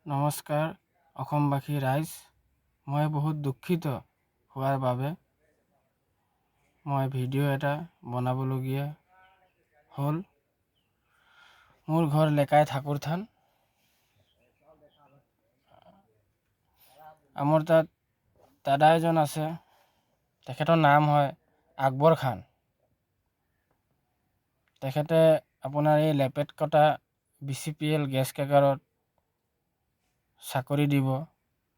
নমস্কাৰ অসমবাসী ৰাইজ, মই বহুত দুখিত হোৱাৰ বাবে মই ভিডিঅ' এটা বনাবলগীয়া হ'ল। মোৰ ঘৰ লেকাই ঠাকুৰথান। আমাৰ তাত দাদা এজন আছে, তেখেতৰ নাম হয় আকবৰ খান। তেখেতে আপোনাৰ এই লেপেট কটা BCPL গেছ ক্ৰেকাৰত চাকৰি দিব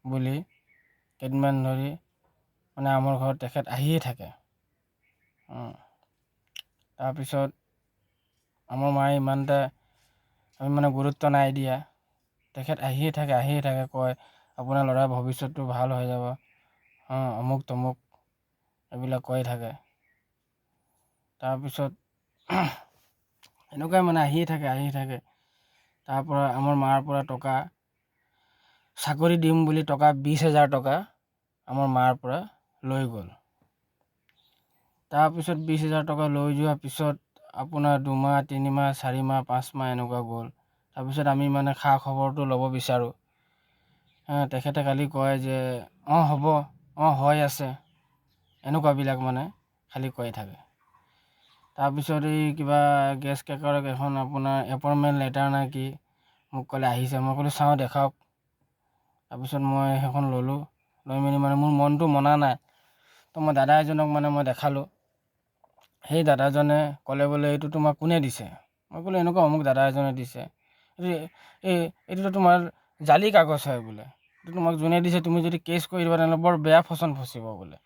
বুলি কেইদিনমান ধৰি মানে আমাৰ ঘৰত তেখেত আহিয়ে থাকে। তাৰপিছত আমাৰ মায়ে ইমানটা আমি মানে গুৰুত্ব নাই দিয়া। তেখেত আহিয়ে থাকে কয় আপোনাৰ ল'ৰাৰ ভৱিষ্যতটো ভাল হৈ যাব, অমুক তমুক এইবিলাক কৈ থাকে। তাৰপিছত এনেকুৱাই মানে আহিয়ে থাকে। তাৰপৰা আমাৰ মাৰ পৰা টকা চাকৰি দিম বুলি টকা 20,000 টকা আমাৰ মাৰ পৰা লৈ গ'ল। তাৰপিছত 20,000 টকা লৈ যোৱাৰ পিছত আপোনাৰ 2 মাহ 3 মাহ 4 মাহ 5 মাহ এনেকুৱা গ'ল। তাৰপিছত আমি মানে খা খবৰটো ল'ব বিচাৰোঁ। তেখেতে খালি কয় যে হ'ব, হৈ আছে, এনেকুৱাবিলাক মানে খালি কৈ থাকে। তাৰপিছত এই কিবা গেছ ক্ৰেকাৰৰ এখন আপোনাৰ এপইণ্টমেণ্ট লেটাৰ নে কি মোক ক'লে আহিছে। মই ক'লোঁ চাওঁ দেখাওক। তাৰপিছত মই সেইখন ল'লোঁ, লৈ মেলি মানে মোৰ মনটো মনা নাই। তো মই দাদা এজনক মানে মই দেখালোঁ। সেই দাদাজনে ক'লে বোলে এইটো তোমাক কোনে দিছে? মই ক'লোঁ এনেকুৱা অমুক দাদা এজনে দিছে। এইটোতো তোমাৰ জালি কাগজ হয় বোলে, এইটো তোমাক যোনে দিছে তুমি যদি কেছ কৰি দিবা তেনেহ'লে বৰ বেয়া ফচন ফচিব বোলে।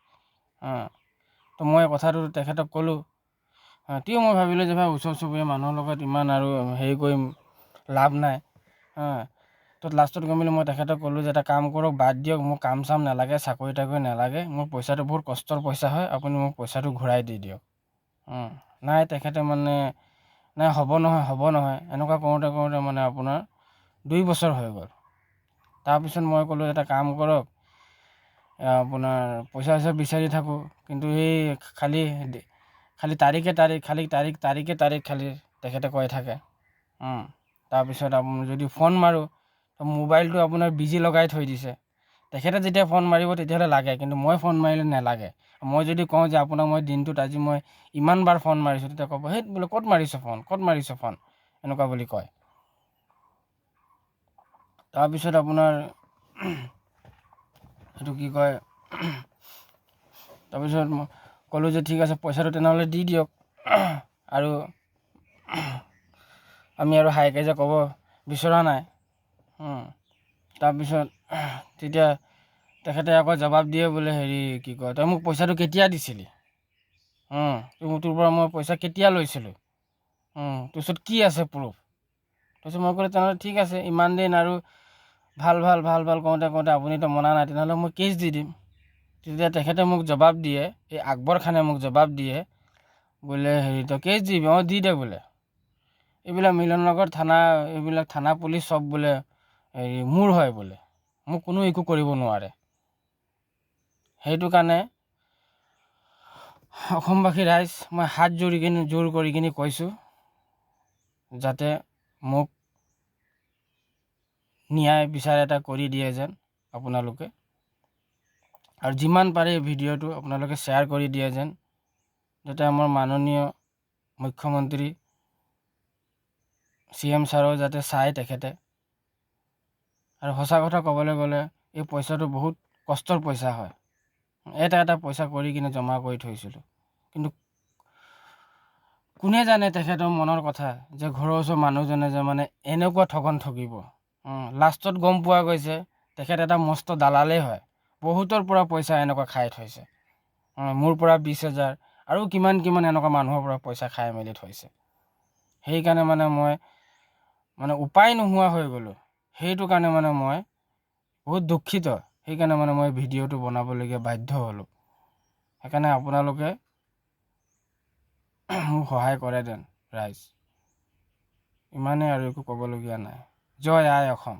তো মই কথাটো তেখেতক ক'লোঁ। তেও মই ভাবিলোঁ যে ভাই ওচৰ চুবুৰীয়া মানুহৰ লগত ইমান আৰু হেৰি কৰি লাভ নাই। তো লাষ্টত গৈ মেলি মই তেখেতক ক'লোঁ যে এটা কাম কৰক, বাদ দিয়ক, মোৰ কাম চাম নালাগে, চাকৰি তাকৰি নালাগে, মোৰ পইচাটো বহুত কষ্টৰ পইচা হয়, আপুনি মোক পইচাটো ঘূৰাই দি দিয়ক। নাই তেখেতে মানে নাই হ'ব নহয় এনেকুৱা কৰোঁতে মানে আপোনাৰ 2 বছৰ হৈ গ'ল। তাৰপিছত মই ক'লোঁ এটা কাম কৰক, আপোনাৰ পইচা চইচা বিচাৰি থাকোঁ, কিন্তু এই খালি তাৰিখে তাৰিখ খালি তেখেতে কৈ থাকে। তাৰপিছত আপুনি যদি ফোন মাৰোঁ তো মোবাইলটো আপোনাৰ বিজি লগাই থৈ দিছে। তেখেতে যেতিয়া ফোন মাৰিব তেতিয়াহ'লে লাগে, কিন্তু মই ফোন মাৰিলে নালাগে। মই যদি কওঁ যে আপোনাক মই দিনটোত আজি মই ইমান বাৰ ফোন মাৰিছোঁ, তেতিয়া ক'ব সেই বোলে ক'ত মাৰিছ ফোন এনেকুৱা বুলি কয়। তাৰপিছত আপোনাৰ এইটো কি কয়, তাৰপিছত মই ক'লোঁ যে ঠিক আছে পইচাটো তেনেহ'লে দি দিয়ক, আৰু আমি আৰু হাই কাজিয়া ক'ব বিচৰা নাই। তাৰপিছত তেতিয়া তেখেতে আকৌ জবাব দিয়ে বোলে হেৰি কি কয়, তই মোক পইচাটো কেতিয়া দিছিলি? তোৰ পৰা মই পইচা কেতিয়া লৈছিলোঁ? তোৰ ওচৰত কি আছে প্ৰুফ? তাৰপিছত মই ক'লোঁ তেনেহ'লে ঠিক আছে, ইমান দিন আৰু ভাল কওঁতে আপুনিতো মনা নাই, তেনেহ'লে মই কেছ দি দিম। তেতিয়া তেখেতে মোক জবাব দিয়ে, এই আকবৰ খানে মোক জবাব দিয়ে বোলে হেৰি তই কেছ দিবি? দি দে বোলে। এইবিলাক মিলননগৰ থানা, এইবিলাক থানা পুলিচ চব বোলে হেৰি মোৰ হয় বোলে, মোক কোনো একো কৰিব নোৱাৰে। সেইটো কাৰণে অসমবাসী ৰাইজ, মই হাত জোৰ কৰি কিনি কৈছোঁ যাতে মোক ন্যায় বিচাৰ এটা কৰি দিয়ে যেন আপোনালোকে, আৰু যিমান পাৰে ভিডিঅ'টো আপোনালোকে শ্বেয়াৰ কৰি দিয়ে যেন, যাতে আমাৰ মাননীয় মুখ্যমন্ত্ৰী CM ছাৰেও যাতে চায় তেখেতে। আৰু সঁচা কথা ক'বলৈ গ'লে এই পইচাটো বহুত কষ্টৰ পইচা হয়। এটা পইচা কৰি কিনে জমা কৰি থৈছিলোঁ, কিন্তু কোনে জানে তেখেতৰ মনৰ কথা, যে ঘৰৰ ওচৰৰ মানুহজনে যে মানে এনেকুৱা ঠগন ঠগিব। লাষ্টত গম পোৱা গৈছে তেখেত এটা মস্ত দালালেই হয়, বহুতৰ পৰা পইচা এনেকুৱা খাই থৈছে। মোৰ পৰা 20,000 আৰু কিমান এনেকুৱা মানুহৰ পৰা পইচা খাই মেলি থৈছে। সেইকাৰণে মানে মই উপায় নোহোৱা হৈ গ'লোঁ। সেইটো কাৰণে মানে মই বহুত দুখিত। সেইকাৰণে মানে মই ভিডিঅ'টো বনাবলগীয়া বাধ্য হ'লোঁ। সেইকাৰণে আপোনালোকে মোক সহায় কৰে যেন ৰাইজ, ইমানেই আৰু একো ক'বলগীয়া নাই। জয় আই অসম।